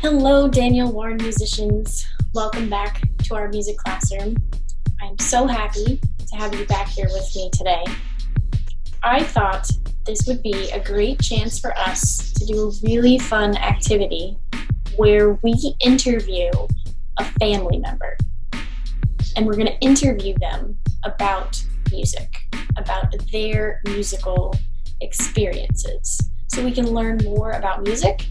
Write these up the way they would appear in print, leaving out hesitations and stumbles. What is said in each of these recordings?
Hello, Daniel Warren musicians. Welcome back to our music classroom. I'm so happy to have you back here with me today. I thought this would be a great chance for us to do a really fun activity where we interview a family member. And we're going to interview them about music, about their musical experiences. So we can learn more about music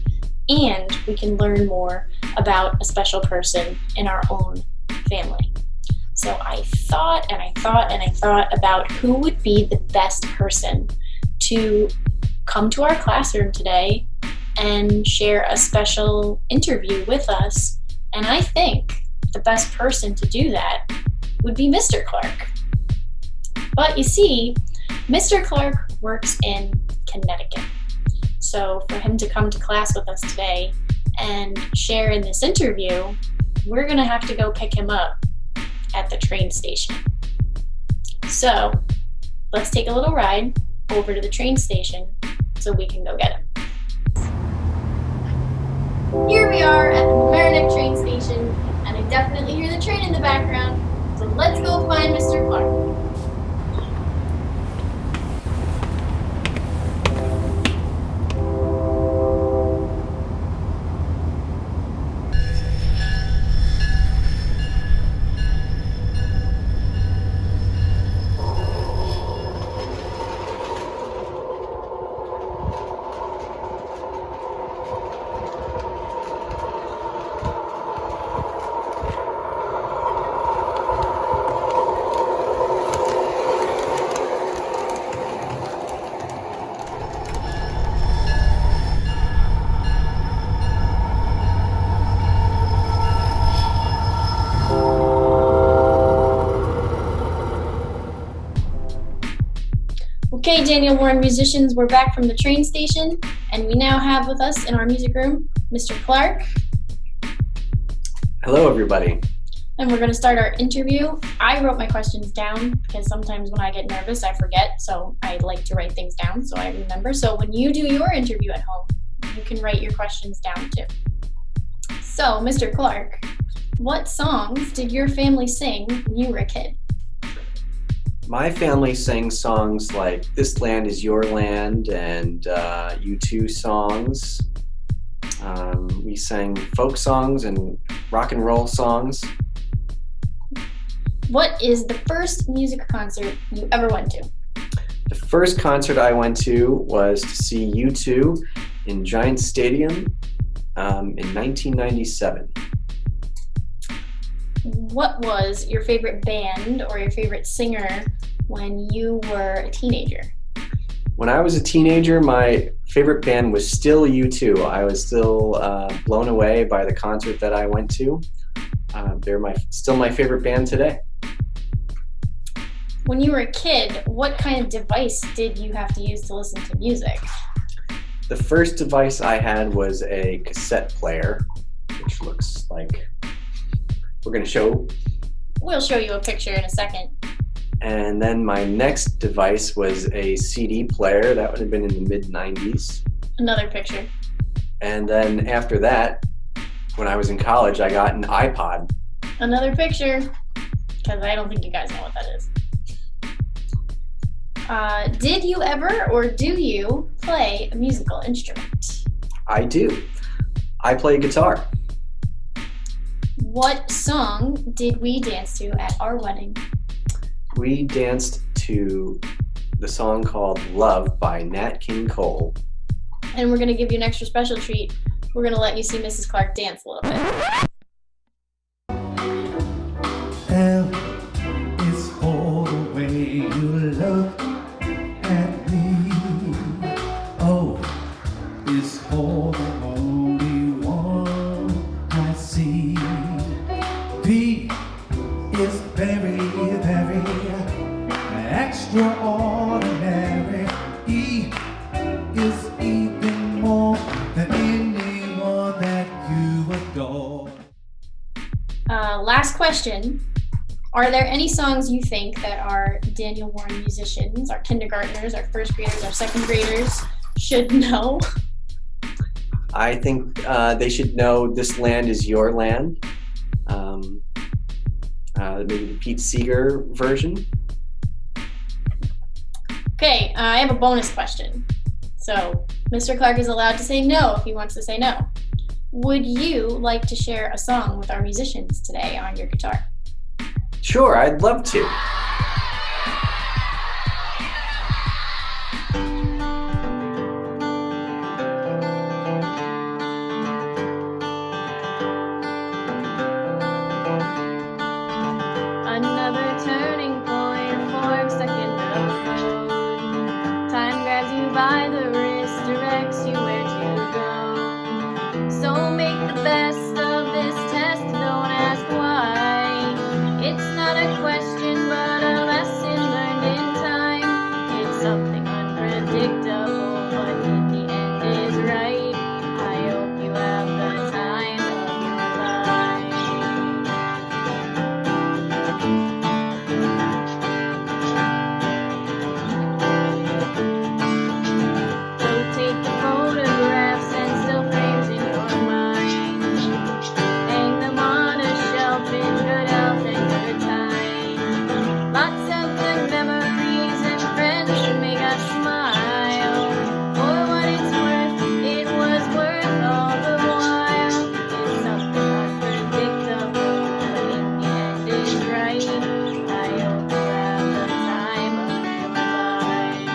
and we can learn more about a special person in our own family. So I thought about who would be the best person to come to our classroom today and share a special interview with us. And I think the best person to do that would be Mr. Clarke. But you see, Mr. Clarke works in Connecticut. So for him to come to class with us today and share in this interview, we're going to have to go pick him up at the train station. So let's take a little ride over to the train station so we can go get him. Here we are at the Merrimack train station, and I definitely hear the train in the background. So let's go find Mr. Clarke. Okay, Daniel Warren musicians, we're back from the train station, and we now have with us in our music room, Mr. Clarke. Hello, everybody. And we're going to start our interview. I wrote my questions down because sometimes when I get nervous, I forget, so I like to write things down so I remember. So when you do your interview at home, you can write your questions down too. So, Mr. Clarke, what songs did your family sing when you were a kid? My family sang songs like This Land Is Your Land and U2 songs. We sang folk songs and rock and roll songs. What is the first music concert you ever went to? The first concert I went to was to see U2 in Giant Stadium in 1997. What was your favorite band or your favorite singer when you were a teenager? When I was a teenager, my favorite band was still U2. I was still blown away by the concert that I went to. They're still my favorite band today. When you were a kid, what kind of device did you have to use to listen to music? The first device I had was a cassette player, which looks like we're going to show. We'll show you a picture in a second. And then my next device was a CD player. That would have been in the mid-90s. Another picture. And then after that, when I was in college, I got an iPod. Another picture, because I don't think you guys know what that is. Did you ever or do you play a musical instrument? I do. I play guitar. What song did we dance to at our wedding? We danced to the song called Love by Nat King Cole. And we're going to give you an extra special treat. We're going to let you see Mrs. Clarke dance a little bit. L is for the way you look at me. O is for the only one I see. P is very, very extraordinary. E is even more than anyone that you adore. Last question. Are there any songs you think that our Daniel Warren musicians, our kindergartners, our first graders, our second graders should know? I think they should know "This Land Is Your Land." Maybe the Pete Seeger version. Okay, I have a bonus question. So, Mr. Clarke is allowed to say no if he wants to say no. Would you like to share a song with our musicians today on your guitar? Sure, I'd love to. Another turning point, a fork stuck in the road. Time grabs you by the wrist, directs you where to go. So make the best of this test, don't ask why. It's not a question, but a lesson learned in time. It's something unpredictable, but in the end is right. I hope you have the time of your life. Rotate the photographs and still frames in your mind. Hang them on a shelf in good health and good time. Lots of good memories and friends who make us smile. For what it's worth, it was worth all the while. It's something unpredictable, but in the end is right. I hope you have the time of your life.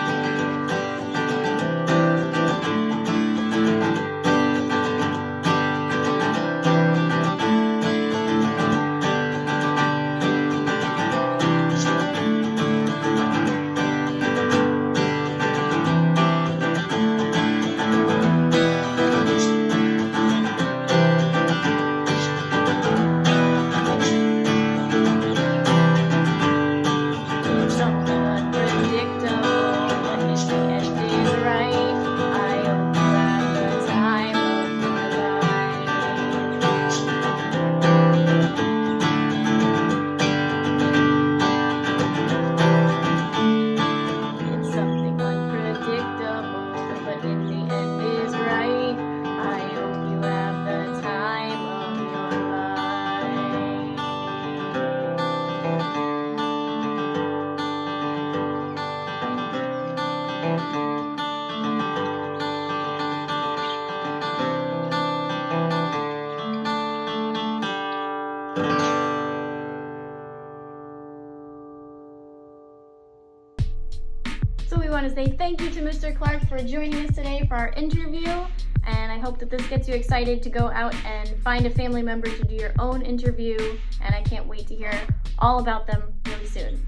It's something unpredictable, but in the end is right. I hope you have the time of your life. It's something unpredictable, but in the end is right. I hope you have the time of your life. So we want to say thank you to Mr. Clarke for joining us today for our interview, and I hope that this gets you excited to go out and find a family member to do your own interview, and I can't wait to hear all about them really soon.